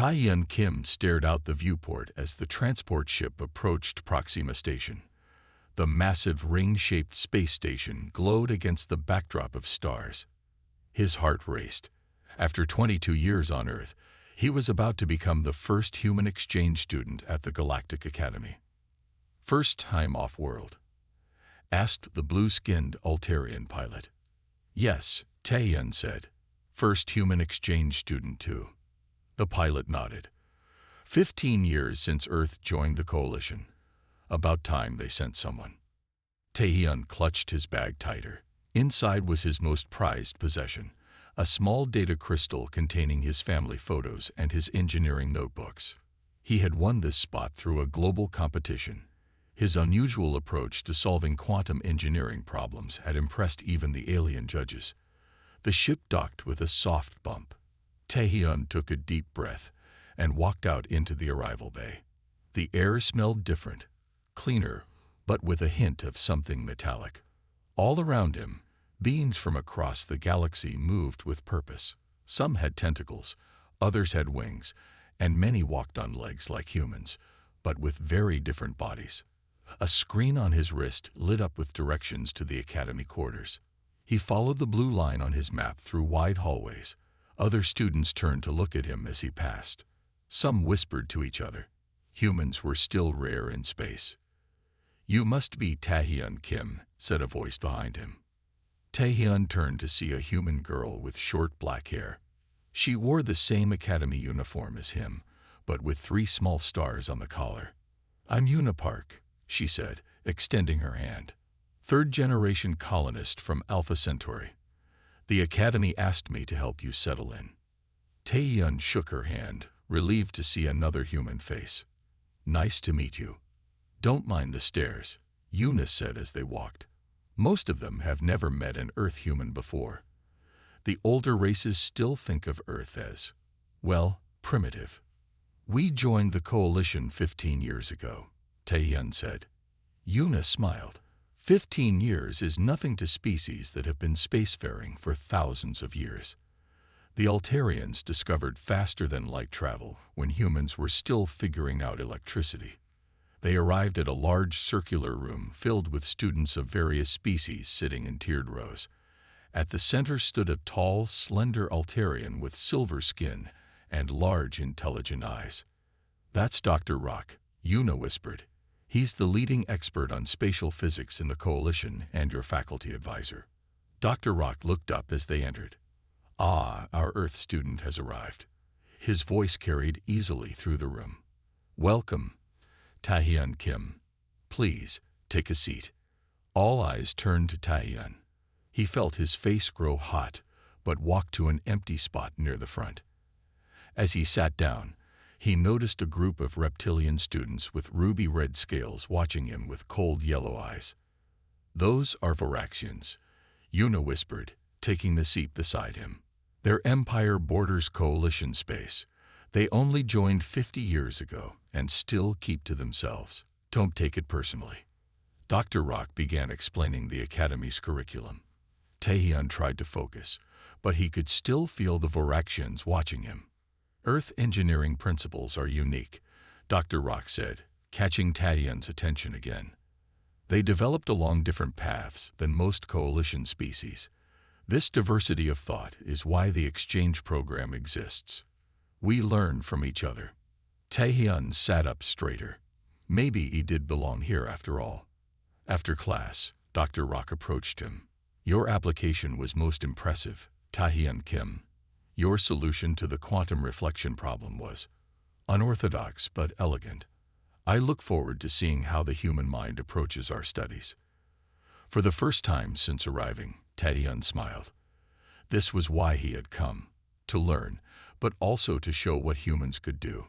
Tae-hyun Kim stared out the viewport as the transport ship approached Proxima Station. The massive ring-shaped space station glowed against the backdrop of stars. His heart raced. After 22 years on Earth, he was about to become the first human exchange student at the Galactic Academy. "First time off-world?" asked the blue-skinned Altarian pilot. "Yes," Tae-hyun said. "First human exchange student too." The pilot nodded. 15 years since Earth joined the coalition. About time they sent someone. Tae-hyun clutched his bag tighter. Inside was his most prized possession, a small data crystal containing his family photos and his engineering notebooks. He had won this spot through a global competition. His unusual approach to solving quantum engineering problems had impressed even the alien judges. The ship docked with a soft bump. Tae-hyun took a deep breath and walked out into the arrival bay. The air smelled different, cleaner, but with a hint of something metallic. All around him, beings from across the galaxy moved with purpose. Some had tentacles, others had wings, and many walked on legs like humans, but with very different bodies. A screen on his wrist lit up with directions to the Academy quarters. He followed the blue line on his map through wide hallways. Other students turned to look at him as he passed. Some whispered to each other. Humans were still rare in space. "You must be Tae-hyun Kim," said a voice behind him. Tae-hyun turned to see a human girl with short black hair. She wore the same academy uniform as him, but with 3 small stars on the collar. "I'm Yuna Park," she said, extending her hand. "Third-generation colonist from Alpha Centauri. The Academy asked me to help you settle in." Tae-hyun shook her hand, relieved to see another human face. "Nice to meet you." "Don't mind the stairs," Yuna said as they walked. "Most of them have never met an Earth human before. The older races still think of Earth as, well, primitive." "We joined the coalition 15 years ago," Tae-hyun said. Yuna smiled. 15 years is nothing to species that have been spacefaring for thousands of years. The Altarians discovered faster-than-light travel when humans were still figuring out electricity. They arrived at a large circular room filled with students of various species sitting in tiered rows. At the center stood a tall, slender Altarian with silver skin and large, intelligent eyes. "That's Dr. Rock," Yuna whispered. "He's the leading expert on spatial physics in the Coalition and your faculty advisor." Dr. Rock looked up as they entered. "Ah, our Earth student has arrived." His voice carried easily through the room. "Welcome, Tae-hyun Kim. Please, take a seat." All eyes turned to Tae-hyun. He felt his face grow hot, but walked to an empty spot near the front. As he sat down, he noticed a group of reptilian students with ruby-red scales watching him with cold yellow eyes. "Those are Varaxians," Yuna whispered, taking the seat beside him. "Their empire borders coalition space. They only joined 50 years ago and still keep to themselves. Don't take it personally." Dr. Rock began explaining the Academy's curriculum. Tae-hyun tried to focus, but he could still feel the Varaxians watching him. "Earth engineering principles are unique," Dr. Rock said, catching Tae-hyun's attention again. "They developed along different paths than most coalition species. This diversity of thought is why the exchange program exists. We learn from each other." Tae-hyun sat up straighter. Maybe he did belong here after all. After class, Dr. Rock approached him. "Your application was most impressive, Tae-hyun Kim. Your solution to the quantum reflection problem was unorthodox but elegant. I look forward to seeing how the human mind approaches our studies." For the first time since arriving, Tae-hyun smiled. This was why he had come, to learn, but also to show what humans could do.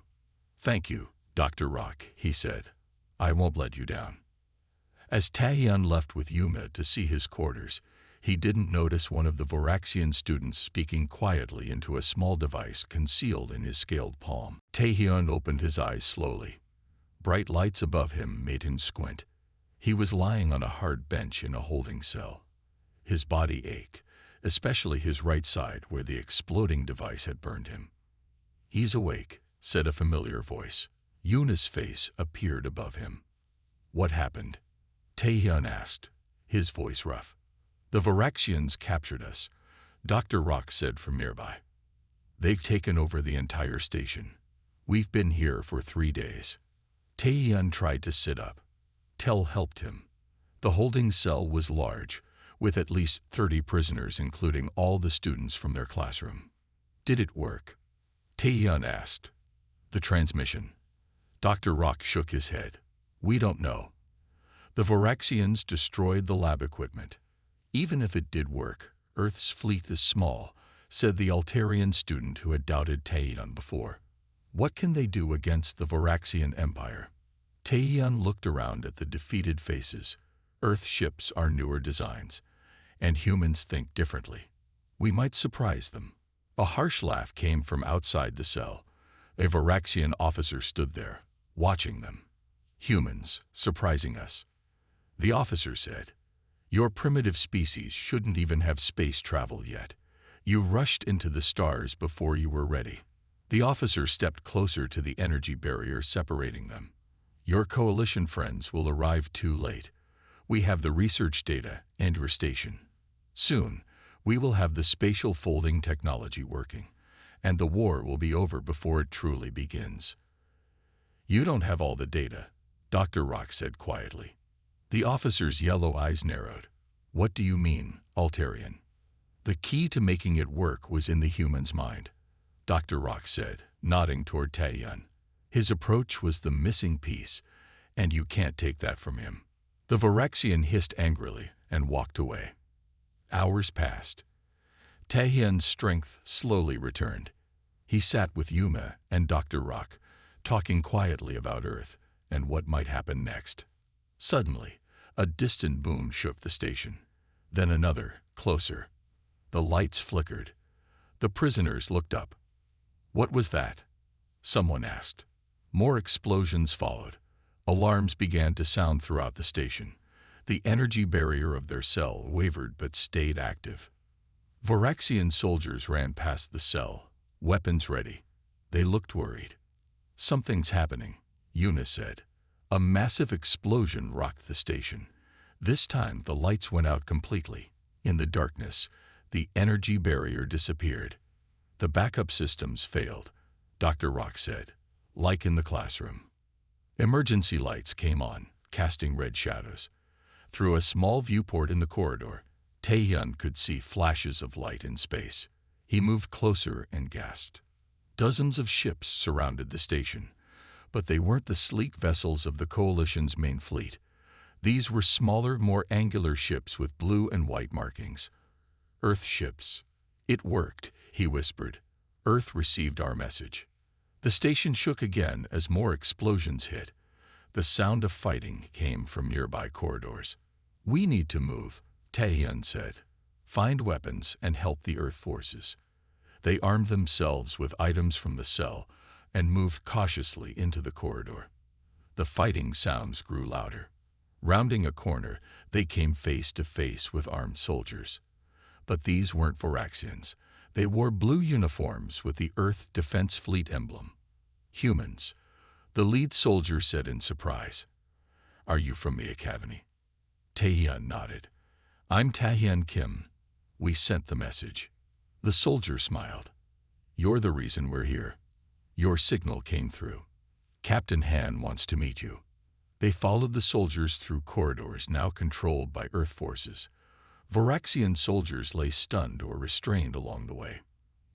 "Thank you, Dr. Rock," he said. "I won't let you down." As Tae-hyun left with Yuma to see his quarters, he didn't notice one of the Varaxian students speaking quietly into a small device concealed in his scaled palm. Tae-hyun opened his eyes slowly. Bright lights above him made him squint. He was lying on a hard bench in a holding cell. His body ached, especially his right side where the exploding device had burned him. "He's awake," said a familiar voice. Yuna's face appeared above him. What happened? Taehyun asked, his voice rough. The Varaxians captured us, Dr. Rock said from nearby. They've taken over the entire station. We've been here for 3 days. Taehyun tried to sit up. Tel helped him. The holding cell was large, with at least 30 prisoners including all the students from their classroom. Did it work? Taehyun asked. The transmission. Dr. Rock shook his head. We don't know. The Varaxians destroyed the lab equipment. Even if it did work, Earth's fleet is small, said the Altarian student who had doubted Taehyun before. What can they do against the Varaxian Empire? Taehyun looked around at the defeated faces. Earth ships are newer designs, and humans think differently. We might surprise them. A harsh laugh came from outside the cell. A Varaxian officer stood there, watching them. Humans, surprising us. The officer said, your primitive species shouldn't even have space travel yet. You rushed into the stars before you were ready. The officer stepped closer to the energy barrier separating them. Your coalition friends will arrive too late. We have the research data and your station. Soon, we will have the spatial folding technology working, and the war will be over before it truly begins. You don't have all the data, Dr. Rock said quietly. The officer's yellow eyes narrowed. What do you mean, Altarian? The key to making it work was in the human's mind, Dr. Rock said, nodding toward Taehyun. His approach was the missing piece, and you can't take that from him. The Varaxian hissed angrily and walked away. Hours passed. Taehyun's strength slowly returned. He sat with Yuma and Dr. Rock, talking quietly about Earth and what might happen next. Suddenly, a distant boom shook the station. Then another, closer. The lights flickered. The prisoners looked up. What was that? Someone asked. More explosions followed. Alarms began to sound throughout the station. The energy barrier of their cell wavered but stayed active. Varaxian soldiers ran past the cell, weapons ready. They looked worried. Something's happening, Yuna said. A massive explosion rocked the station. This time the lights went out completely. In the darkness, the energy barrier disappeared. The backup systems failed, Dr. Rock said, like in the classroom. Emergency lights came on, casting red shadows. Through a small viewport in the corridor, Taehyun could see flashes of light in space. He moved closer and gasped. Dozens of ships surrounded the station, but they weren't the sleek vessels of the Coalition's main fleet. These were smaller, more angular ships with blue and white markings. Earth ships. It worked, he whispered. Earth received our message. The station shook again as more explosions hit. The sound of fighting came from nearby corridors. We need to move, Taehyun said. Find weapons and help the Earth forces. They armed themselves with items from the cell and moved cautiously into the corridor. The fighting sounds grew louder. Rounding a corner, they came face to face with armed soldiers. But these weren't Varaxians. They wore blue uniforms with the Earth Defense Fleet emblem. Humans, the lead soldier said in surprise. Are you from the academy? Taehyun nodded. I'm Taehyun Kim. We sent the message. The soldier smiled. You're the reason we're here. Your signal came through. Captain Han wants to meet you. They followed the soldiers through corridors now controlled by Earth forces. Varaxian soldiers lay stunned or restrained along the way.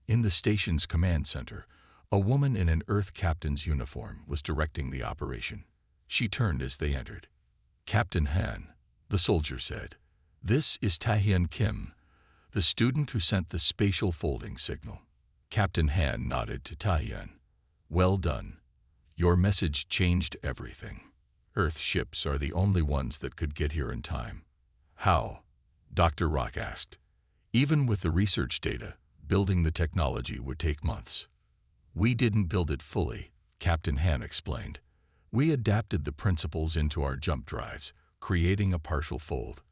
In the station's command center, a woman in an Earth captain's uniform was directing the operation. She turned as they entered. Captain Han, the soldier said. This is Taehyun Kim, the student who sent the spatial folding signal. Captain Han nodded to Taehyun. Well done. Your message changed everything. Earth ships are the only ones that could get here in time. How? Dr. Rock asked. Even with the research data, building the technology would take months. We didn't build it fully, Captain Han explained. We adapted the principles into our jump drives, creating a partial fold.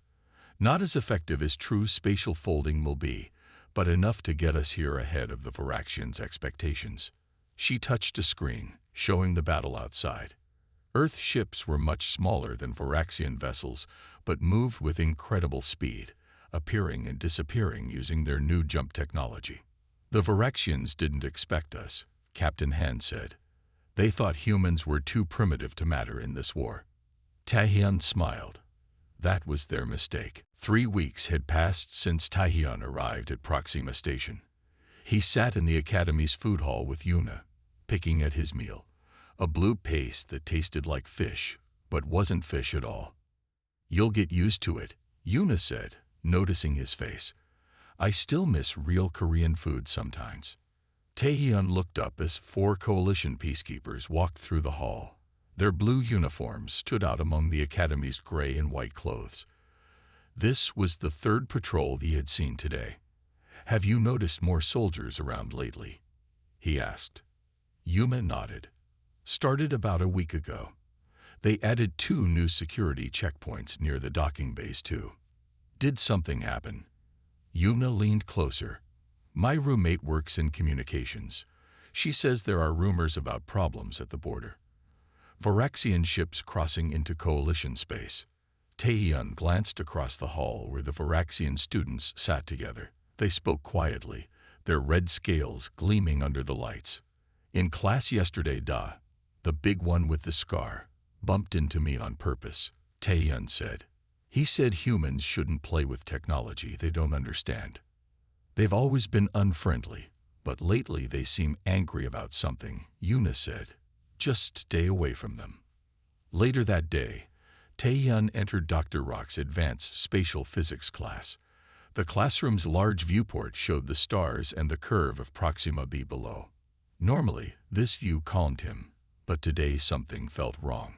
Not as effective as true spatial folding will be, but enough to get us here ahead of the Varaxians' expectations. She touched a screen, showing the battle outside. Earth ships were much smaller than Varaxian vessels, but moved with incredible speed, appearing and disappearing using their new jump technology. The Varaxians didn't expect us, Captain Han said. They thought humans were too primitive to matter in this war. Taehyun smiled. That was their mistake. 3 weeks had passed since Taehyun arrived at Proxima Station. He sat in the Academy's food hall with Yuna, picking at his meal, a blue paste that tasted like fish, but wasn't fish at all. "You'll get used to it," Yuna said, noticing his face. "I still miss real Korean food sometimes." Taehyun looked up as 4 coalition peacekeepers walked through the hall. Their blue uniforms stood out among the Academy's gray and white clothes. This was the 3rd patrol he had seen today. "Have you noticed more soldiers around lately?" he asked. Yuma nodded. "Started about a week ago. They added 2 new security checkpoints near the docking bays too." "Did something happen?" Yuna leaned closer. "My roommate works in communications. She says there are rumors about problems at the border. Varaxian ships crossing into coalition space." Taehyun glanced across the hall where the Varaxian students sat together. They spoke quietly, their red scales gleaming under the lights. "In class yesterday, the big one with the scar, bumped into me on purpose," Taehyun said. "He said humans shouldn't play with technology they don't understand. They've always been unfriendly, but lately they seem angry about something," Yuna said. "Just stay away from them." Later that day, Taehyun entered Dr. Rock's advanced spatial physics class. The classroom's large viewport showed the stars and the curve of Proxima b below. Normally, this view calmed him, but today something felt wrong.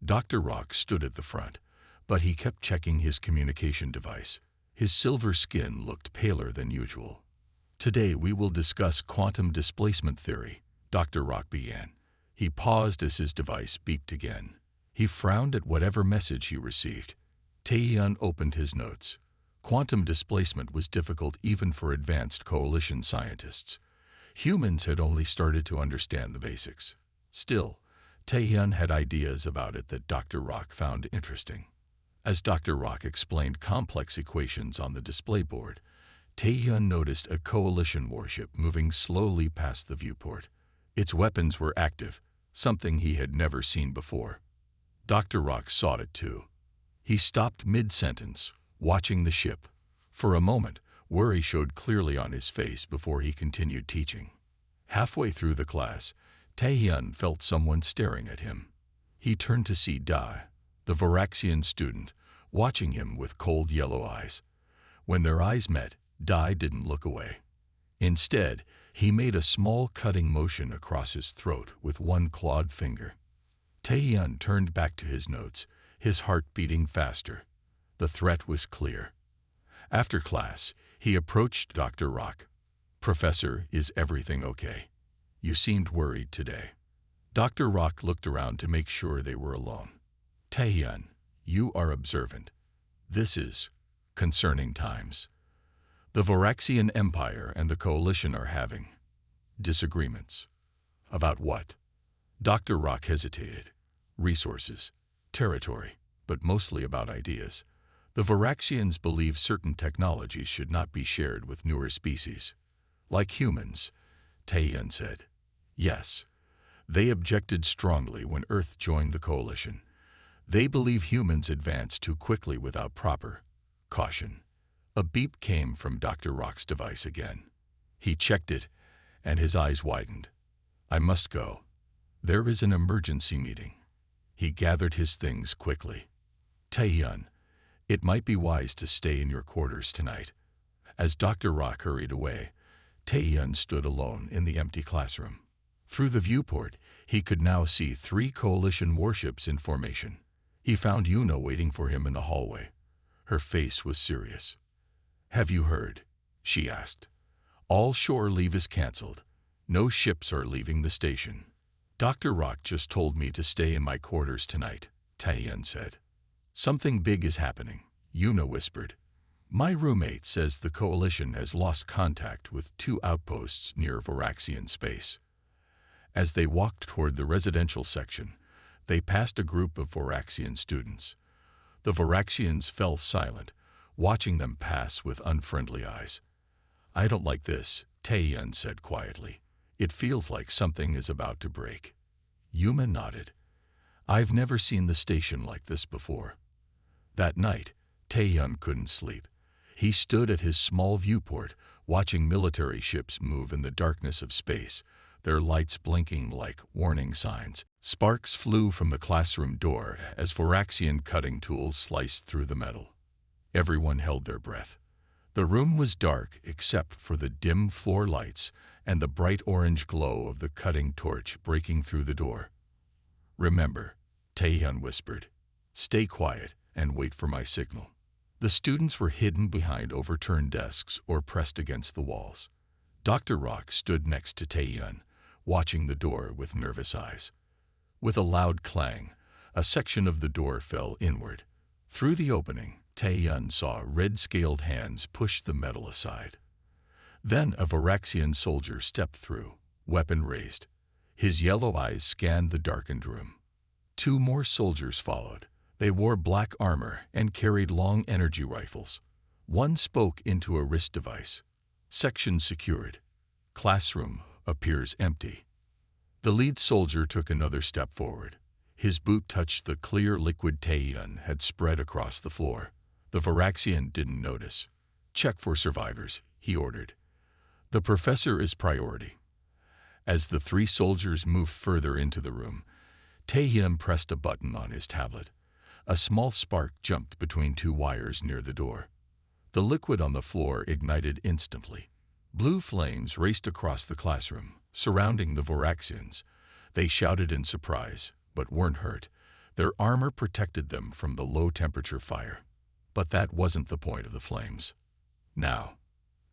Dr. Rock stood at the front, but he kept checking his communication device. His silver skin looked paler than usual. "Today we will discuss quantum displacement theory," Dr. Rock began. He paused as his device beeped again. He frowned at whatever message he received. Taehyun opened his notes. Quantum displacement was difficult even for advanced coalition scientists. Humans had only started to understand the basics. Still, Taehyun had ideas about it that Dr. Rock found interesting. As Dr. Rock explained complex equations on the display board, Taehyun noticed a coalition warship moving slowly past the viewport. Its weapons were active, something he had never seen before. Dr. Rock saw it too. He stopped mid-sentence, watching the ship. For a moment, worry showed clearly on his face before he continued teaching. Halfway through the class, Taehyun felt someone staring at him. He turned to see Da, the Varaxian student, watching him with cold yellow eyes. When their eyes met, Da didn't look away. Instead, he made a small cutting motion across his throat with one clawed finger. Taehyun turned back to his notes, his heart beating faster. The threat was clear. After class, he approached Dr. Rock. "Professor, is everything okay? You seemed worried today." Dr. Rock looked around to make sure they were alone. "Taehyun, you are observant. This is concerning times. The Varaxian Empire and the Coalition are having disagreements." "About what?" Dr. Rock hesitated. "Resources, territory, but mostly about ideas. The Varaxians believe certain technologies should not be shared with newer species." "Like humans," Taehyun said. "Yes. They objected strongly when Earth joined the Coalition. They believe humans advance too quickly without proper caution." A beep came from Dr. Rock's device again. He checked it, and his eyes widened. "I must go. There is an emergency meeting." He gathered his things quickly. "Taehyun, it might be wise to stay in your quarters tonight." As Dr. Rock hurried away, Taehyun stood alone in the empty classroom. Through the viewport, he could now see 3 coalition warships in formation. He found Yuna waiting for him in the hallway. Her face was serious. "Have you heard?" she asked. "All shore leave is canceled. No ships are leaving the station." "Dr. Rock just told me to stay in my quarters tonight," Taehyun said. "Something big is happening," Yuna whispered. "My roommate says the Coalition has lost contact with 2 outposts near Varaxian space." As they walked toward the residential section, they passed a group of Voraxian students. The Voraxians fell silent, watching them pass with unfriendly eyes. "I don't like this," Tae-yun said quietly. "It feels like something is about to break." Yuma nodded. "I've never seen the station like this before." That night, Tae-yun couldn't sleep. He stood at his small viewport, watching military ships move in the darkness of space, their lights blinking like warning signs. Sparks flew from the classroom door as Voraxian cutting tools sliced through the metal. Everyone held their breath. The room was dark except for the dim floor lights and the bright orange glow of the cutting torch breaking through the door. "Remember," Tae-yun whispered, "stay quiet and wait for my signal." The students were hidden behind overturned desks or pressed against the walls. Dr. Rock stood next to Tae-yun, watching the door with nervous eyes. With a loud clang, a section of the door fell inward. Through the opening, Tae-yun saw red-scaled hands push the metal aside. Then a Voraxian soldier stepped through, weapon raised. His yellow eyes scanned the darkened room. 2 more soldiers followed. They wore black armor and carried long energy rifles. One spoke into a wrist device. "Section secured. Classroom appears empty." The lead soldier took another step forward. His boot touched the clear liquid Tae-yun had spread across the floor. The Voraxian didn't notice. "Check for survivors," he ordered. "The professor is priority." As the 3 soldiers moved further into the room, Tae-yun pressed a button on his tablet. A small spark jumped between 2 wires near the door. The liquid on the floor ignited instantly. Blue flames raced across the classroom, surrounding the Voraxians. They shouted in surprise, but weren't hurt. Their armor protected them from the low-temperature fire. But that wasn't the point of the flames. "Now,"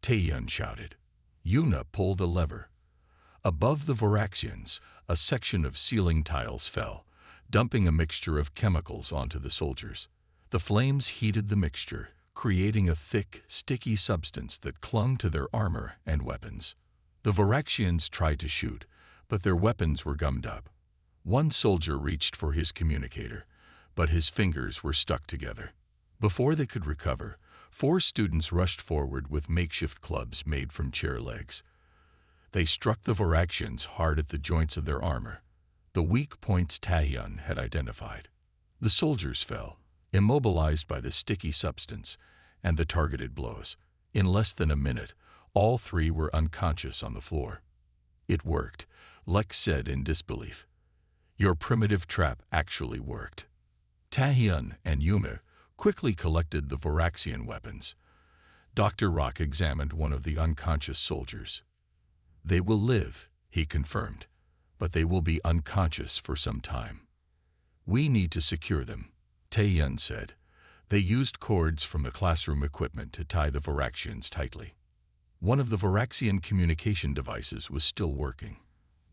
Tae-yun shouted. Yuna pulled a lever. Above the Voraxians, a section of ceiling tiles fell, dumping a mixture of chemicals onto the soldiers. The flames heated the mixture, creating a thick, sticky substance that clung to their armor and weapons. The Voraxians tried to shoot, but their weapons were gummed up. One soldier reached for his communicator, but his fingers were stuck together. Before they could recover, 4 students rushed forward with makeshift clubs made from chair legs. They struck the Voraxians hard at the joints of their armor, the weak points Tae-yun had identified. The soldiers fell, immobilized by the sticky substance and the targeted blows. In less than a minute, all 3 were unconscious on the floor. "It worked," Lex said in disbelief. "Your primitive trap actually worked." Tae-yun and Yuma quickly collected the Voraxian weapons. Dr. Rock examined one of the unconscious soldiers. "They will live," he confirmed, "but they will be unconscious for some time." "We need to secure them," Tae-yun said. They used cords from the classroom equipment to tie the Voraxians tightly. One of the Voraxian communication devices was still working.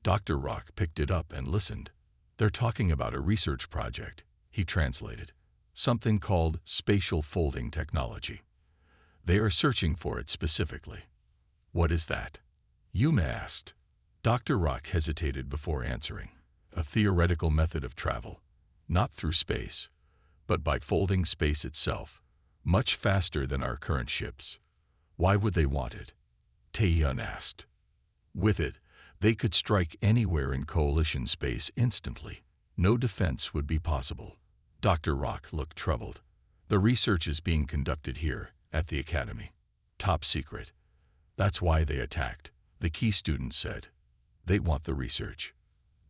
Dr. Rock picked it up and listened. "They're talking about a research project," he translated. "Something called spatial folding technology. They are searching for it specifically." "What is that?" Yuma asked. Dr. Rock hesitated before answering. "A theoretical method of travel, not through space, but by folding space itself, much faster than our current ships." "Why would they want it?" Tae-yun asked. "With it, they could strike anywhere in coalition space instantly. No defense would be possible." Dr. Rock looked troubled. "The research is being conducted here, at the academy. Top secret. That's why they attacked," the key student said. "They want the research."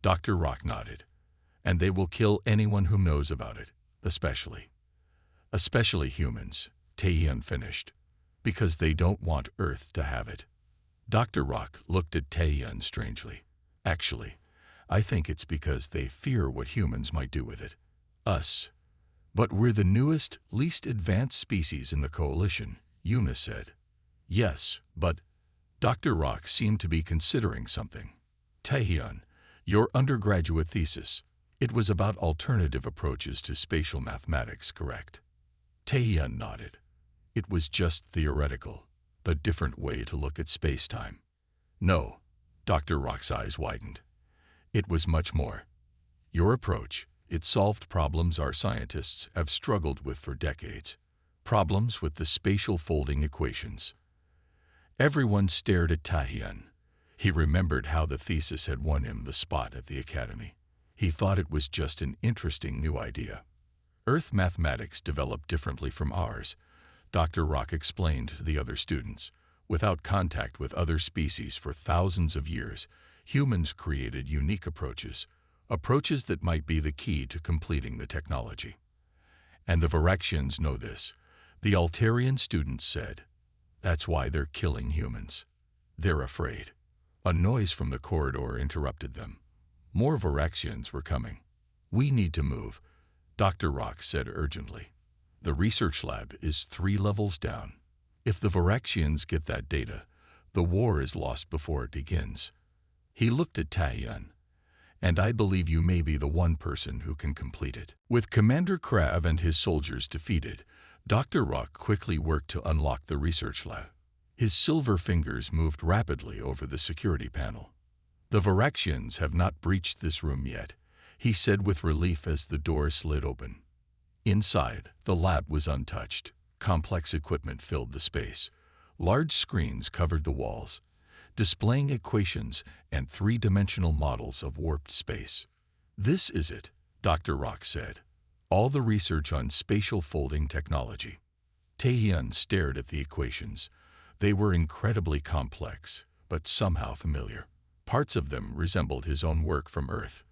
Dr. Rock nodded. "And they will kill anyone who knows about it, especially humans," Tae-yun finished, "because they don't want Earth to have it." Dr. Rock looked at Tae-yun strangely. "Actually, I think it's because they fear what humans might do with it. Us. But we're the newest, least advanced species in the coalition," Yuna said. "Yes, but..." Dr. Rock seemed to be considering something. "Tae-yun, your undergraduate thesis, it was about alternative approaches to spatial mathematics, correct?" Tae-yun nodded. "It was just theoretical, a different way to look at space-time." "No," Dr. Rock's eyes widened. It was much more. Your approach, it solved problems our scientists have struggled with for decades. Problems with the spatial folding equations. Everyone stared at Tahian. He remembered how the thesis had won him the spot at the academy. He thought it was just an interesting new idea. Earth mathematics developed differently from ours, Dr. Rock explained to the other students. Without contact with other species for thousands of years, humans created unique approaches that might be the key to completing the technology. And the Viraxians know this, the Altarian students said. That's why they're killing humans. They're afraid. A noise from the corridor interrupted them. More Viraxians were coming. We need to move, Dr. Rock said urgently. The research lab is 3 levels down. If the Viraxians get that data, the war is lost before it begins. He looked at Tahian. And I believe you may be the one person who can complete it. With Commander Krav and his soldiers defeated, Dr. Rock quickly worked to unlock the research lab. His silver fingers moved rapidly over the security panel. The Viraxians have not breached this room yet, he said with relief as the door slid open. Inside, the lab was untouched. Complex equipment filled the space. Large screens covered the walls, displaying equations and 3-dimensional models of warped space. This is it, Dr. Rock said. All the research on spatial folding technology. Taehyun stared at the equations. They were incredibly complex, but somehow familiar. Parts of them resembled his own work from Earth.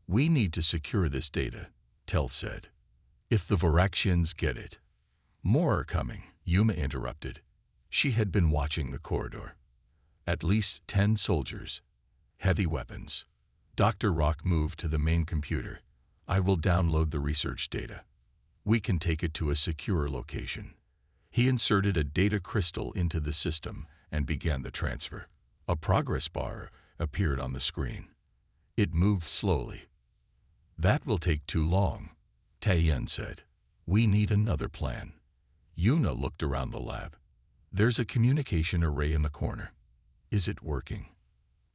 We need to secure this data, Tel said. If the Viraxians get it. More are coming, Yuma interrupted. She had been watching the corridor. At least 10 soldiers. Heavy weapons. Dr. Rock moved to the main computer. I will download the research data. We can take it to a secure location. He inserted a data crystal into the system and began the transfer. A progress bar appeared on the screen. It moved slowly. That will take too long, Taehyun said. We need another plan. Yuna looked around the lab. There's a communication array in the corner. Is it working?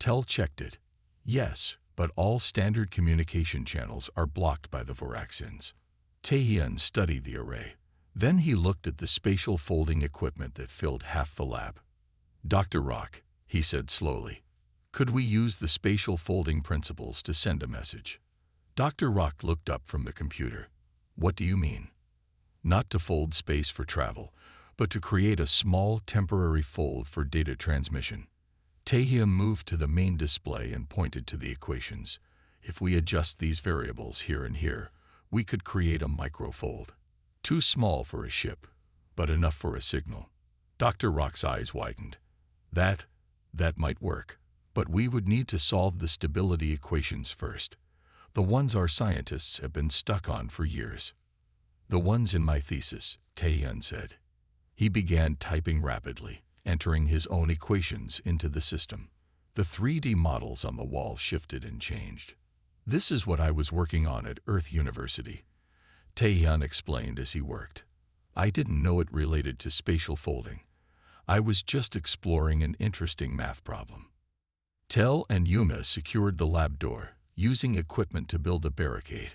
Tel checked it. Yes, but all standard communication channels are blocked by the Viraxians. Taehyun studied the array. Then he looked at the spatial folding equipment that filled half the lab. Dr. Rock, he said slowly, could we use the spatial folding principles to send a message? Dr. Rock looked up from the computer. What do you mean? Not to fold space for travel, but to create a small temporary fold for data transmission. Taehyun moved to the main display and pointed to the equations. If we adjust these variables here and here, we could create a microfold. Too small for a ship, but enough for a signal. Dr. Rock's eyes widened. That might work, but we would need to solve the stability equations first. The ones our scientists have been stuck on for years. The ones in my thesis, Taehyun said. He began typing rapidly, entering his own equations into the system. The 3D models on the wall shifted and changed. This is what I was working on at Earth University, Taehyun explained as he worked. I didn't know it related to spatial folding. I was just exploring an interesting math problem. Tel and Yuma secured the lab door, using equipment to build a barricade.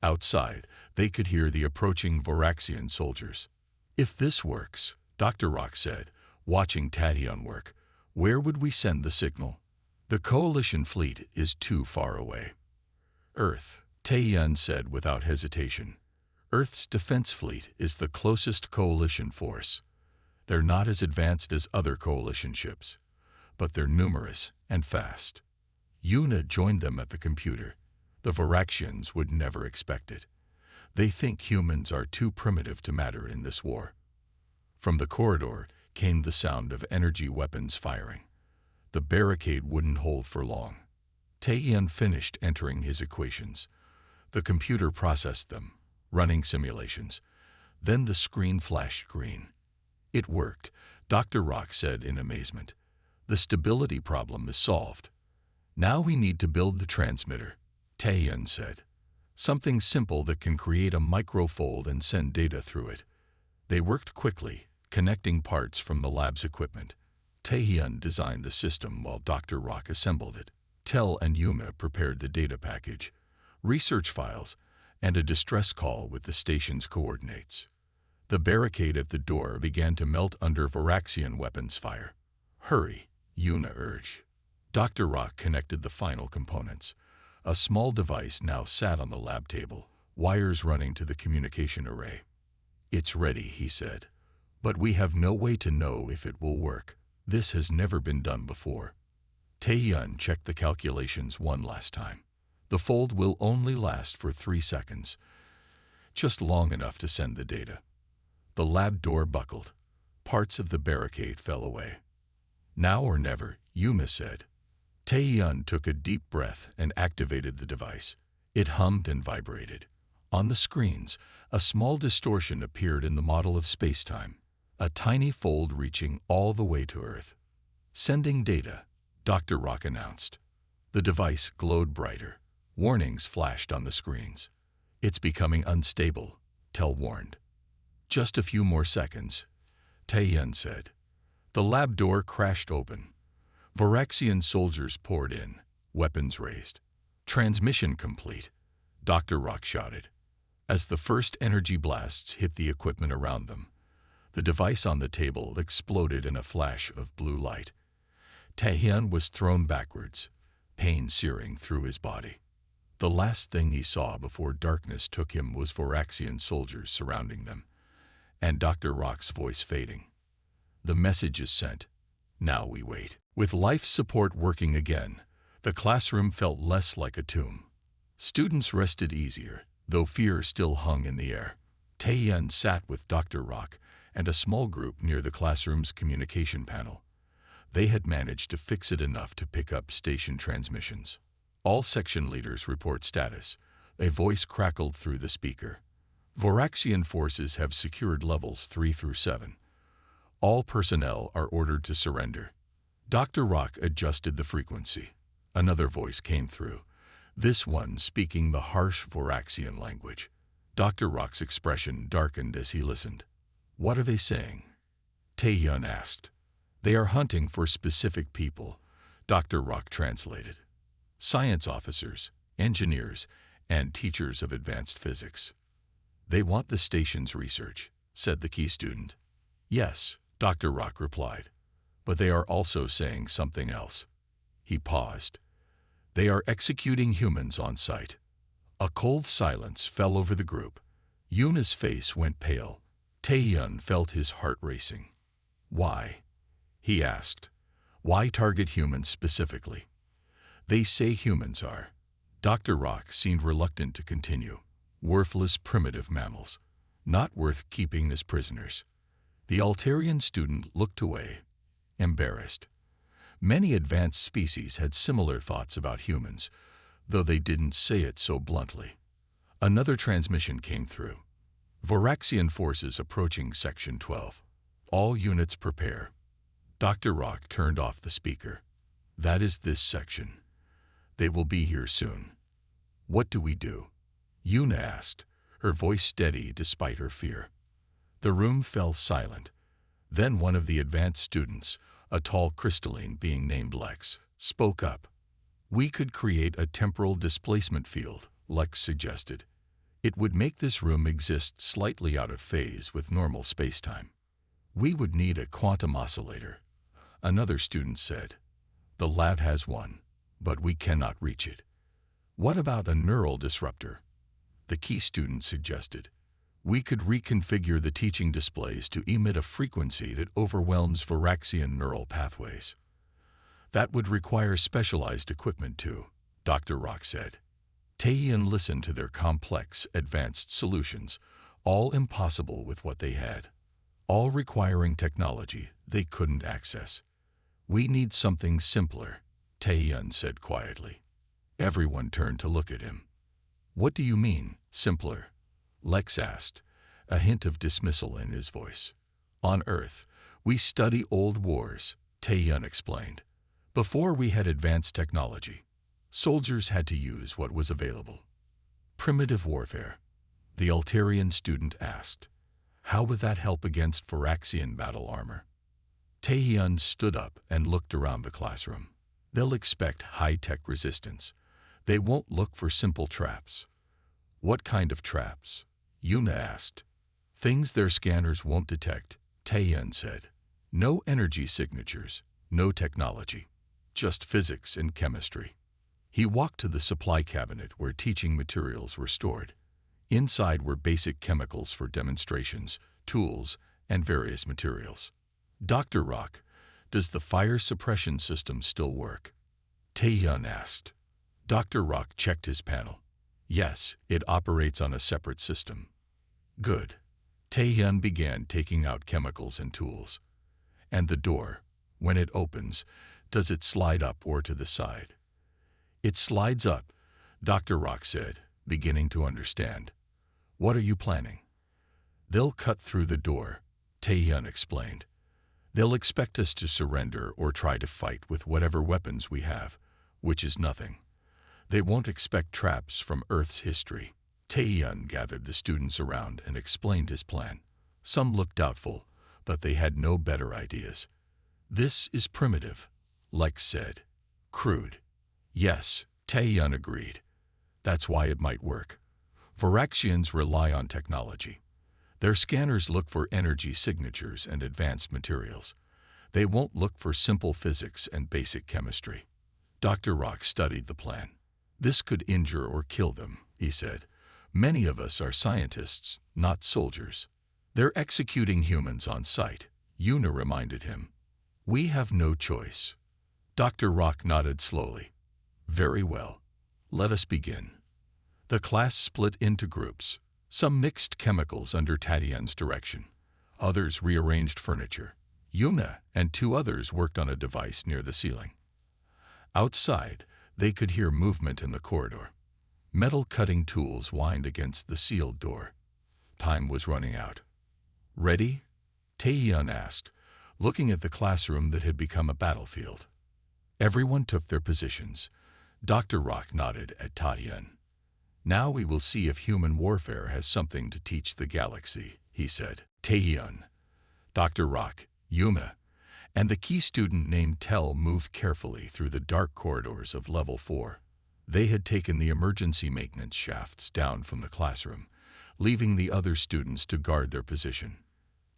Outside, they could hear the approaching Viraxian soldiers. If this works, Dr. Rock said, watching Taehyun work, where would we send the signal? The coalition fleet is too far away. Earth, Taehyun said without hesitation. Earth's defense fleet is the closest coalition force. They're not as advanced as other coalition ships, but they're numerous and fast. Yuna joined them at the computer. The Viraxians would never expect it. They think humans are too primitive to matter in this war. From the corridor came the sound of energy weapons firing. The barricade wouldn't hold for long. Taehyun finished entering his equations. The computer processed them, running simulations. Then the screen flashed green. It worked, Dr. Rock said in amazement. The stability problem is solved. Now we need to build the transmitter, Taehyun said. Something simple that can create a microfold and send data through it. They worked quickly, connecting parts from the lab's equipment. Taehyun designed the system while Dr. Rock assembled it. Tell and Yuma prepared the data package, research files, and a distress call with the station's coordinates. The barricade at the door began to melt under Varaxian weapons fire. "Hurry," Yuna urged. Dr. Rock connected the final components. A small device now sat on the lab table, wires running to the communication array. "It's ready," he said. "But we have no way to know if it will work. This has never been done before." Tae-yun checked the calculations one last time. The fold will only last for 3 seconds, just long enough to send the data. The lab door buckled. Parts of the barricade fell away. "Now or never," Yuma said. Tae-yun took a deep breath and activated the device. It hummed and vibrated. On the screens, a small distortion appeared in the model of spacetime, a tiny fold reaching all the way to Earth. "Sending data," Dr. Rock announced. The device glowed brighter. Warnings flashed on the screens. "It's becoming unstable," Tell warned. "Just a few more seconds," Tae-yun said. The lab door crashed open. Varaxian soldiers poured in, weapons raised. "Transmission complete," Dr. Rock shouted. As the first energy blasts hit the equipment around them, the device on the table exploded in a flash of blue light. Tae-yun was thrown backwards, pain searing through his body. The last thing he saw before darkness took him was Varaxian soldiers surrounding them, and Dr. Rock's voice fading. "The message is sent. Now we wait." With life support working again, the classroom felt less like a tomb. Students rested easier, though fear still hung in the air. Tae-yun sat with Dr. Rock and a small group near the classroom's communication panel. They had managed to fix it enough to pick up station transmissions. "All section leaders report status," a voice crackled through the speaker. "Varaxian forces have secured levels 3 through 7. All personnel are ordered to surrender." Dr. Rock adjusted the frequency. Another voice came through, this one speaking the harsh Varaxian language. Dr. Rock's expression darkened as he listened. "What are they saying?" Tae-yun asked. "They are hunting for specific people," Dr. Rock translated. "Science officers, engineers, and teachers of advanced physics." "They want the station's research," said the key student. "Yes," Dr. Rock replied, "but they are also saying something else." He paused. "They are executing humans on sight." A cold silence fell over the group. Yuna's face went pale. Tae-yun felt his heart racing. "Why?" he asked. "Why target humans specifically?" "They say humans are." Dr. Rock seemed reluctant to continue. "Worthless primitive mammals, not worth keeping as prisoners." The Altarian student looked away, embarrassed. Many advanced species had similar thoughts about humans, though they didn't say it so bluntly. Another transmission came through. "Varaxian forces approaching Section 12. All units prepare." Dr. Rock turned off the speaker. "That is this section. They will be here soon." "What do we do?" Yuna asked, her voice steady despite her fear. The room fell silent. Then one of the advanced students, a tall crystalline being named Lex, spoke up. "We could create a temporal displacement field," Lex suggested. "It would make this room exist slightly out of phase with normal spacetime." "We would need a quantum oscillator," another student said. "The lab has one, but we cannot reach it." "What about a neural disruptor?" the key student suggested. "We could reconfigure the teaching displays to emit a frequency that overwhelms Varaxian neural pathways." "That would require specialized equipment too," Dr. Rock said. Tae-yun listened to their complex, advanced solutions, all impossible with what they had, all requiring technology they couldn't access. "We need something simpler," Tae-yun said quietly. Everyone turned to look at him. "What do you mean, simpler?" Lex asked, a hint of dismissal in his voice. "On Earth, we study old wars," Tae-yun explained. "Before we had advanced technology, soldiers had to use what was available." "Primitive warfare?" the Altarian student asked. "How would that help against Varaxian battle armor?" Tae-yun stood up and looked around the classroom. They'll expect high-tech resistance. They won't look for simple traps. What kind of traps? Yuna asked. Things their scanners won't detect, Taeyun said. No energy signatures, no technology, just physics and chemistry. He walked to the supply cabinet where teaching materials were stored. Inside were basic chemicals for demonstrations, tools, and various materials. Dr. Rock, does the fire suppression system still work? Taeyun asked. Dr. Rock checked his panel. Yes, it operates on a separate system. Good. Taeyun began taking out chemicals and tools. And the door, when it opens, does it slide up or to the side? It slides up, Dr. Rock said, beginning to understand. What are you planning? They'll cut through the door, Taeyun explained. They'll expect us to surrender or try to fight with whatever weapons we have, which is nothing. They won't expect traps from Earth's history. Taeyun gathered the students around and explained his plan. Some looked doubtful, but they had no better ideas. This is primitive, Lex said. Crude. Yes, Taeyun agreed. That's why it might work. Varaxians rely on technology. Their scanners look for energy signatures and advanced materials. They won't look for simple physics and basic chemistry. Dr. Rock studied the plan. This could injure or kill them, he said. Many of us are scientists, not soldiers. They're executing humans on sight, Yuna reminded him. We have no choice. Dr. Rock nodded slowly. Very well. Let us begin. The class split into groups. Some mixed chemicals under Taeyun's direction. Others rearranged furniture. Yuna and two others worked on a device near the ceiling. Outside, they could hear movement in the corridor. Metal cutting tools whined against the sealed door. Time was running out. Ready? Taeyun asked, looking at the classroom that had become a battlefield. Everyone took their positions. Dr. Rock nodded at Taeyun. Now we will see if human warfare has something to teach the galaxy, he said. Taeyun, Dr. Rock, Yuna, and the key student named Tel moved carefully through the dark corridors of Level 4. They had taken the emergency maintenance shafts down from the classroom, leaving the other students to guard their position.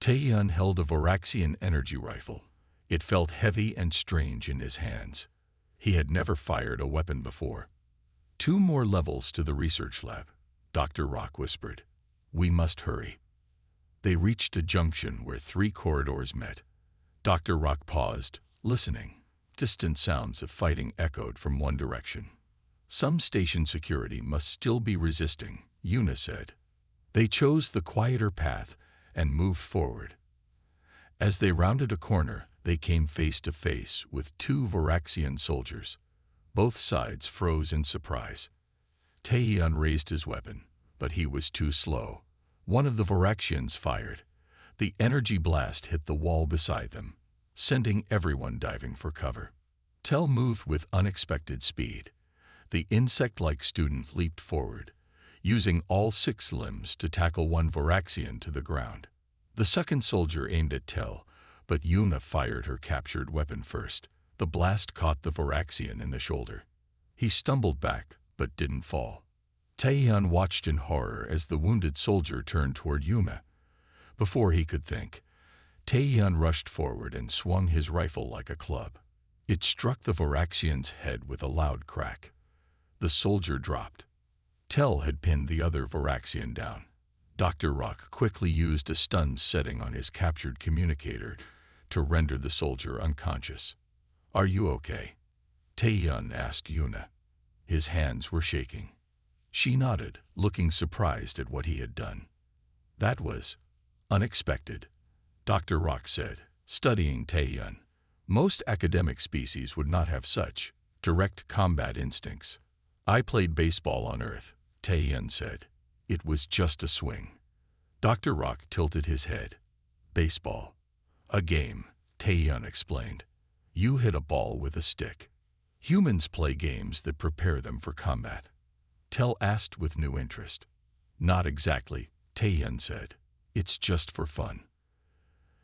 Taeyun held a Varaxian energy rifle. It felt heavy and strange in his hands. He had never fired a weapon before. 2 more levels to the research lab, Dr. Rock whispered. We must hurry. They reached a junction where 3 corridors met. Dr. Rock paused, listening. Distant sounds of fighting echoed from one direction. Some station security must still be resisting, Yuna said. They chose the quieter path and moved forward. As they rounded a corner, they came face to face with 2 Varaxian soldiers. Both sides froze in surprise. Taeyun raised his weapon, but he was too slow. One of the Varaxians fired. The energy blast hit the wall beside them, sending everyone diving for cover. Tel moved with unexpected speed. The insect-like student leaped forward, using all 6 limbs to tackle one Varaxian to the ground. The second soldier aimed at Tel, but Yuna fired her captured weapon first. The blast caught the Varaxian in the shoulder. He stumbled back, but didn't fall. Taeyun watched in horror as the wounded soldier turned toward Yuna. Before he could think, Taeyun rushed forward and swung his rifle like a club. It struck the Varaxian's head with a loud crack. The soldier dropped. Tel had pinned the other Varaxian down. Dr. Rock quickly used a stun setting on his captured communicator to render the soldier unconscious. Are you okay? Taeyun asked Yuna. His hands were shaking. She nodded, looking surprised at what he had done. That was unexpected, Dr. Rock said, studying Taeyun. Most academic species would not have such direct combat instincts. I played baseball on Earth, Taeyun said. It was just a swing. Dr. Rock tilted his head. Baseball. A game, Taeyun explained. You hit a ball with a stick. Humans play games that prepare them for combat. Tel asked with new interest. Not exactly, Taeyun said. It's just for fun.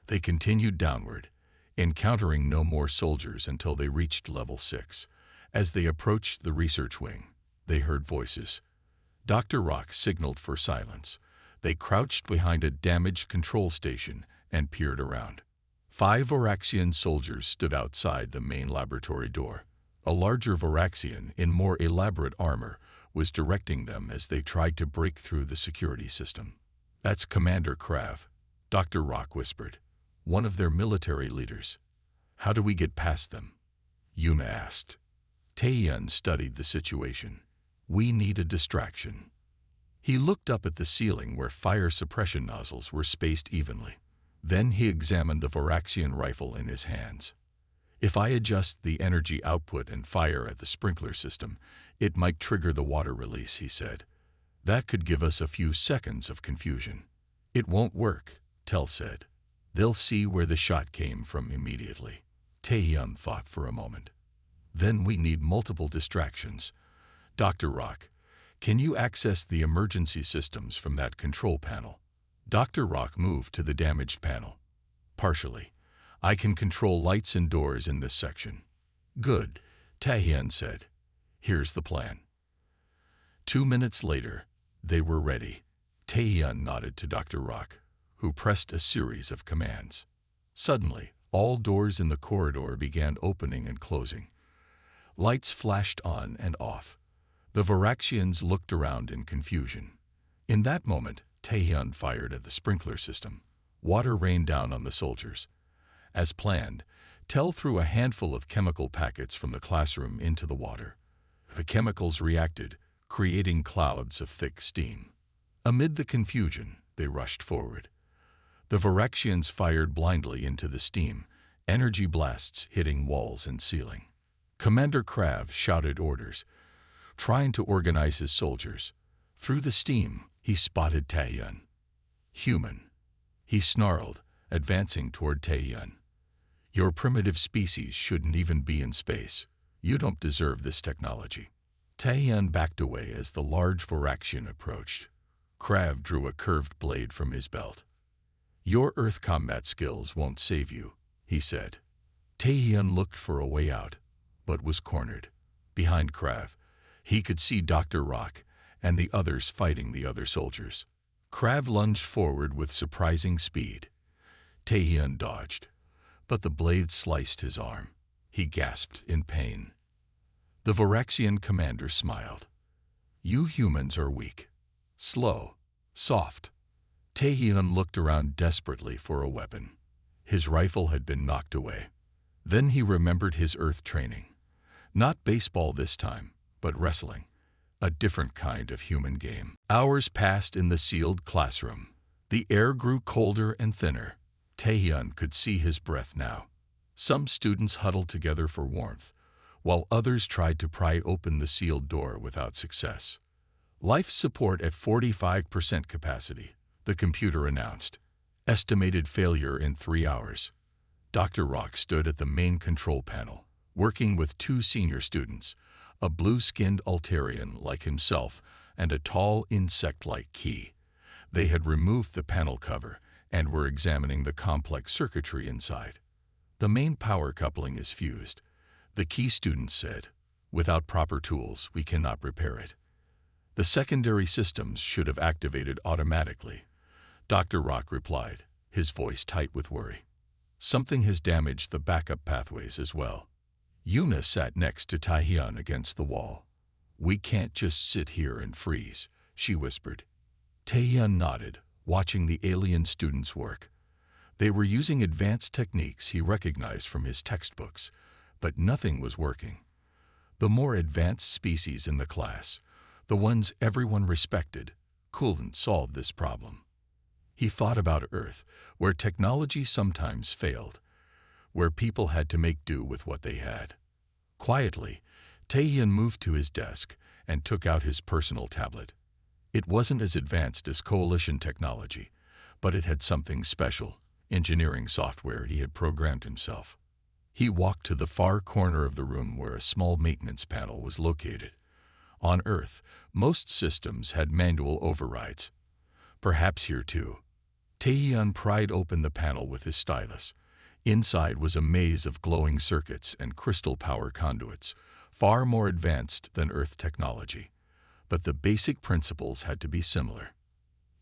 They continued downward. encountering no more soldiers until they reached level 6. As they approached the research wing, they heard voices. Dr. Rock signaled for silence. They crouched behind a damaged control station and peered around. 5 Voraxian soldiers stood outside the main laboratory door. A larger Voraxian, in more elaborate armor, was directing them as they tried to break through the security system. "That's Commander Krav," Dr. Rock whispered, one of their military leaders. "How do we get past them?" Yuna asked. Taehyun studied the situation. "We need a distraction." He looked up at the ceiling where fire suppression nozzles were spaced evenly. Then he examined the Voraxian rifle in his hands. "If I adjust the energy output and fire at the sprinkler system, it might trigger the water release," he said. "That could give us a few seconds of confusion." "It won't work," Tel said. "They'll see where the shot came from immediately." Taehyun thought for a moment. "Then we need multiple distractions. Dr. Rock, can you access the emergency systems from that control panel?" Dr. Rock moved to the damaged panel. "Partially. I can control lights and doors in this section." "Good," Taehyun said. "Here's the plan." 2 minutes later, they were ready. Taehyun nodded to Dr. Rock, who pressed a series of commands. Suddenly, all doors in the corridor began opening and closing. Lights flashed on and off. The Voraxians looked around in confusion. In that moment, Taehyun fired at the sprinkler system. Water rained down on the soldiers. As planned, Tel threw a handful of chemical packets from the classroom into the water. The chemicals reacted, creating clouds of thick steam. Amid the confusion, they rushed forward. The Voraxians fired blindly into the steam, energy blasts hitting walls and ceiling. Commander Krav shouted orders, trying to organize his soldiers. Through the steam, he spotted Taehyun. "Human," he snarled, advancing toward Taehyun. "Your primitive species shouldn't even be in space. You don't deserve this technology." Taehyun backed away as the large Voraxian approached. Krav drew a curved blade from his belt. "Your Earth combat skills won't save you," he said. Taehyun looked for a way out, but was cornered. Behind Krav, he could see Dr. Rock and the others fighting the other soldiers. Krav lunged forward with surprising speed. Taehyun dodged, but the blade sliced his arm. He gasped in pain. The Voraxian commander smiled. "You humans are weak. Slow. Soft." Taehyun looked around desperately for a weapon. His rifle had been knocked away. Then he remembered his Earth training. Not baseball this time, but wrestling. A different kind of human game. Hours passed in the sealed classroom. The air grew colder and thinner. Taehyun could see his breath now. Some students huddled together for warmth, while others tried to pry open the sealed door without success. "Life support at 45% capacity," the computer announced. "Estimated failure in 3 hours." Dr. Rock stood at the main control panel, working with 2 senior students, a blue-skinned Altarian like himself and a tall insect-like Key. They had removed the panel cover and were examining the complex circuitry inside. "The main power coupling is fused," the Key student said. "Without proper tools, we cannot repair it. The secondary systems should have activated automatically," Dr. Rock replied, his voice tight with worry. "Something has damaged the backup pathways as well." Yuna sat next to Taehyun against the wall. "We can't just sit here and freeze," she whispered. Taehyun nodded, watching the alien students work. They were using advanced techniques he recognized from his textbooks, but nothing was working. The more advanced species in the class, the ones everyone respected, couldn't solve this problem. He thought about Earth, where technology sometimes failed, where people had to make do with what they had. Quietly, Taehyun moved to his desk and took out his personal tablet. It wasn't as advanced as Coalition technology, but it had something special, engineering software he had programmed himself. He walked to the far corner of the room where a small maintenance panel was located. On Earth, most systems had manual overrides. Perhaps here too. Taehyun pried open the panel with his stylus. Inside was a maze of glowing circuits and crystal power conduits, far more advanced than Earth technology. But the basic principles had to be similar.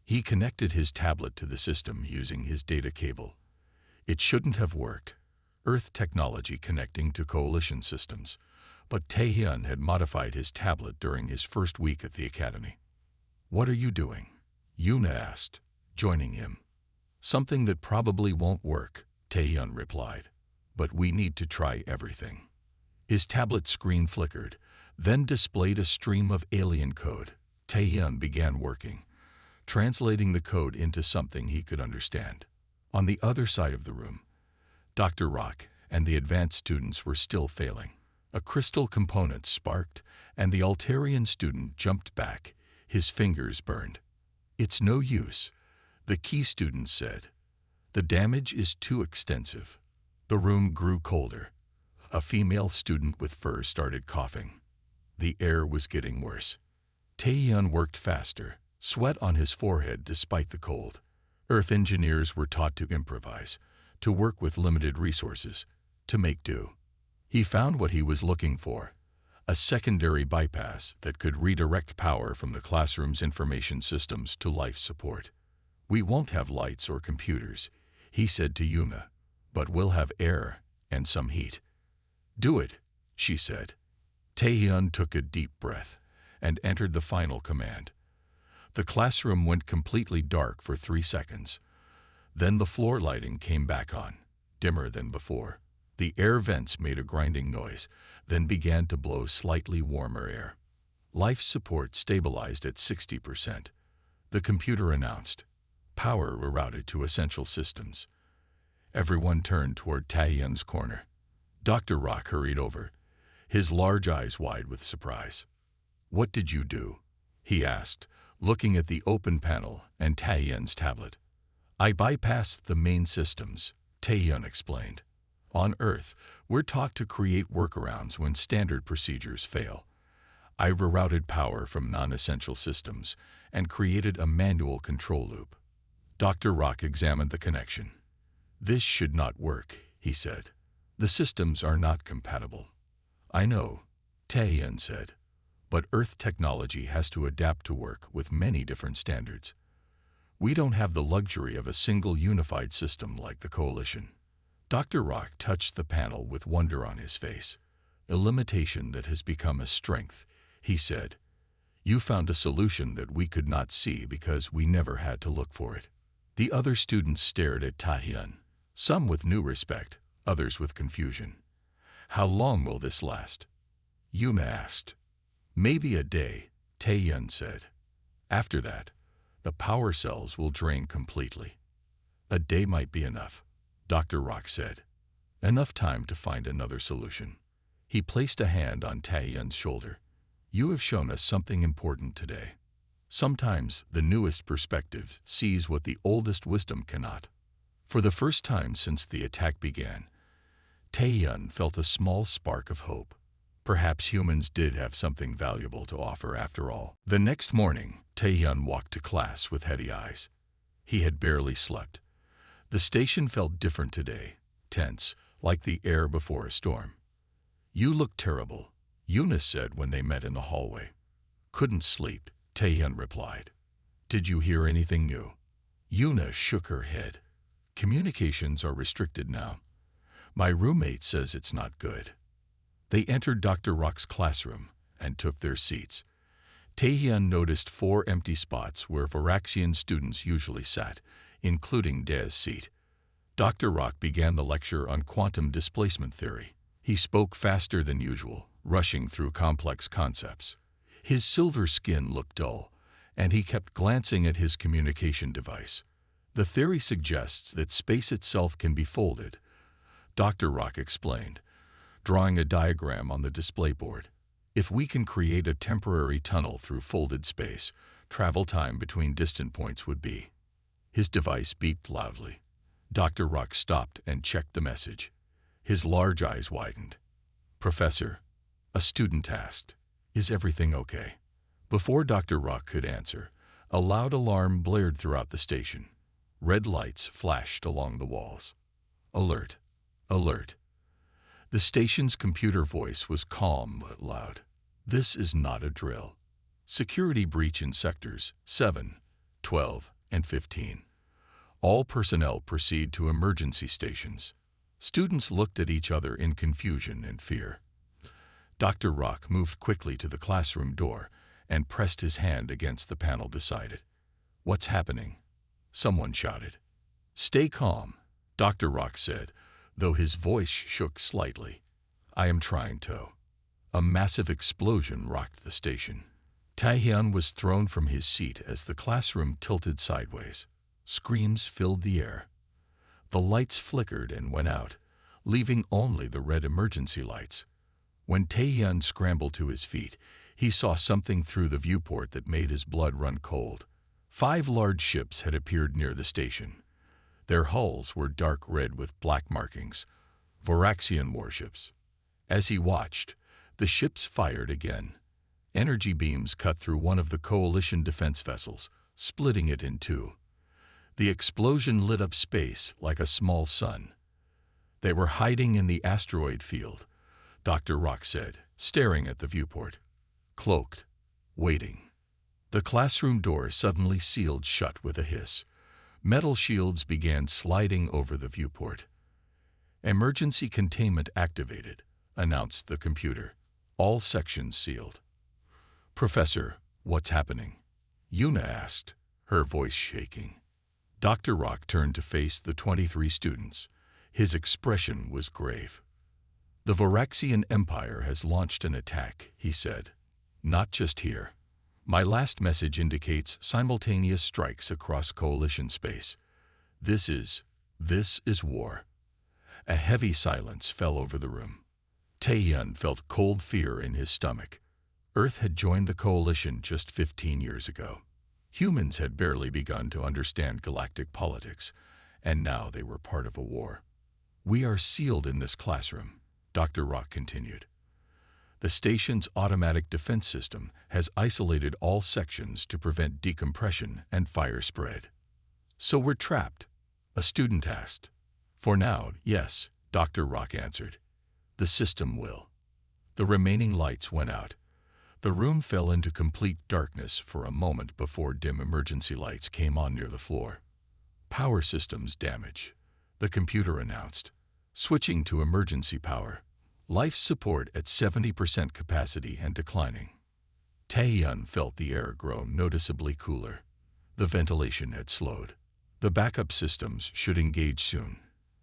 He connected his tablet to the system using his data cable. It shouldn't have worked. Earth technology connecting to coalition systems. But Taehyun had modified his tablet during his first week at the academy. "What are you doing?" Yuna asked, joining him. "Something that probably won't work," Taehyun replied. "But we need to try everything." His tablet screen flickered, then displayed a stream of alien code. Taehyun began working, translating the code into something he could understand. On the other side of the room, Dr. Rock and the advanced students were still failing. A crystal component sparked, and the Altarian student jumped back, his fingers burned. "It's no use," the key student said. "The damage is too extensive." The room grew colder. A female student with fur started coughing. The air was getting worse. Taehyun worked faster, sweat on his forehead despite the cold. Earth engineers were taught to improvise, to work with limited resources, to make do. He found what he was looking for, a secondary bypass that could redirect power from the classroom's information systems to life support. "We won't have lights or computers," he said to Yuna, "but we'll have air and some heat." "Do it," she said. Taehyun took a deep breath and entered the final command. The classroom went completely dark for 3 seconds. Then the floor lighting came back on, dimmer than before. The air vents made a grinding noise, then began to blow slightly warmer air. Life support stabilized at 60%. The computer announced, "Power rerouted to essential systems." Everyone turned toward Taehyun's corner. Dr. Rock hurried over, his large eyes wide with surprise. "What did you do?" he asked, looking at the open panel and Taehyun's tablet. "I bypassed the main systems," Taehyun explained. "On Earth, we're taught to create workarounds when standard procedures fail. I rerouted power from non-essential systems and created a manual control loop." Dr. Rock examined the connection. "This should not work," he said. "The systems are not compatible." "I know," Taehyun said, "but Earth technology has to adapt to work with many different standards. We don't have the luxury of a single unified system like the Coalition." Dr. Rock touched the panel with wonder on his face. "A limitation that has become a strength," he said. "You found a solution that we could not see because we never had to look for it." The other students stared at Taehyun, some with new respect, others with confusion. "How long will this last?" Yuna asked. "Maybe a day," Taehyun said. "After that, the power cells will drain completely." "A day might be enough," Dr. Rock said. "Enough time to find another solution." He placed a hand on Taehyun's shoulder. "You have shown us something important today. Sometimes the newest perspective sees what the oldest wisdom cannot." For the first time since the attack began, Taehyun felt a small spark of hope. Perhaps humans did have something valuable to offer after all. The next morning, Taehyun walked to class with heady eyes. He had barely slept. The station felt different today, tense, like the air before a storm. "You look terrible," Yuna said when they met in the hallway. "Couldn't sleep," Taehyun replied. "Did you hear anything new?" Yuna shook her head. "Communications are restricted now. My roommate says it's not good." They entered Dr. Rock's classroom and took their seats. Taehyun noticed 4 empty spots where Varaxian students usually sat, including Dae's seat. Dr. Rock began the lecture on quantum displacement theory. He spoke faster than usual, rushing through complex concepts. His silver skin looked dull, and he kept glancing at his communication device. "The theory suggests that space itself can be folded," Dr. Rock explained, drawing a diagram on the display board. "If we can create a temporary tunnel through folded space, travel time between distant points would be..." His device beeped loudly. Dr. Rock stopped and checked the message. His large eyes widened. "Professor," a student asked, "is everything okay?" Before Dr. Rock could answer, a loud alarm blared throughout the station. Red lights flashed along the walls. "Alert! Alert. The station's computer voice was calm but loud. This is not a drill. Security breach in sectors 7, 12, and 15. All personnel proceed to emergency stations. Students looked at each other in confusion and fear. Dr. Rock moved quickly to the classroom door and pressed his hand against the panel beside it. "What's happening?" someone shouted. "Stay calm," Dr. Rock said, though his voice shook slightly. "I am trying to." A massive explosion rocked the station. Taehyun was thrown from his seat as the classroom tilted sideways. Screams filled the air. The lights flickered and went out, leaving only the red emergency lights. When Taehyun scrambled to his feet, he saw something through the viewport that made his blood run cold. 5 large ships had appeared near the station. Their hulls were dark red with black markings, Voraxian warships. As he watched, the ships fired again. Energy beams cut through one of the coalition defense vessels, splitting it in two. The explosion lit up space like a small sun. "They were hiding in the asteroid field," Dr. Rock said, staring at the viewport. "Cloaked, waiting." The classroom door suddenly sealed shut with a hiss. Metal shields began sliding over the viewport. "Emergency containment activated," announced the computer. "All sections sealed." "Professor, what's happening?" Yuna asked, her voice shaking. Dr. Rock turned to face the 23 students. His expression was grave. "The Voraxian Empire has launched an attack," he said. "Not just here. My last message indicates simultaneous strikes across coalition space. This is war." A heavy silence fell over the room. Taehyun felt cold fear in his stomach. Earth had joined the coalition just 15 years ago. Humans had barely begun to understand galactic politics, and now they were part of a war. "We are sealed in this classroom," Dr. Rock continued. "The station's automatic defense system has isolated all sections to prevent decompression and fire spread." "So we're trapped?" a student asked. "For now, yes," Dr. Rock answered. "The system will." The remaining lights went out. The room fell into complete darkness for a moment before dim emergency lights came on near the floor. "Power systems damage," the computer announced. "Switching to emergency power. Life support at 70% capacity and declining." Taehyun felt the air grow noticeably cooler. The ventilation had slowed. "The backup systems should engage soon,"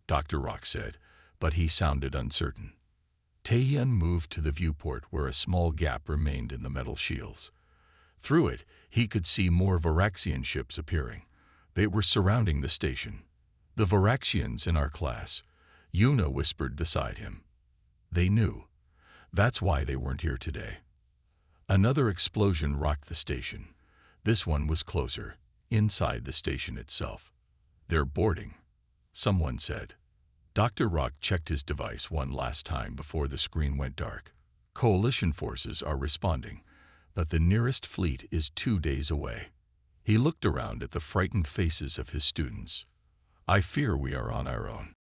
Dr. Rock said, but he sounded uncertain. Taehyun moved to the viewport where a small gap remained in the metal shields. Through it, he could see more Voraxian ships appearing. They were surrounding the station. "The Voraxians in our class," Yuna whispered beside him. They knew. That's why they weren't here today. Another explosion rocked the station. This one was closer, inside the station itself. "They're boarding," someone said. Dr. Rock checked his device one last time before the screen went dark. "Coalition forces are responding, but the nearest fleet is 2 days away." He looked around at the frightened faces of his students. "I fear we are on our own."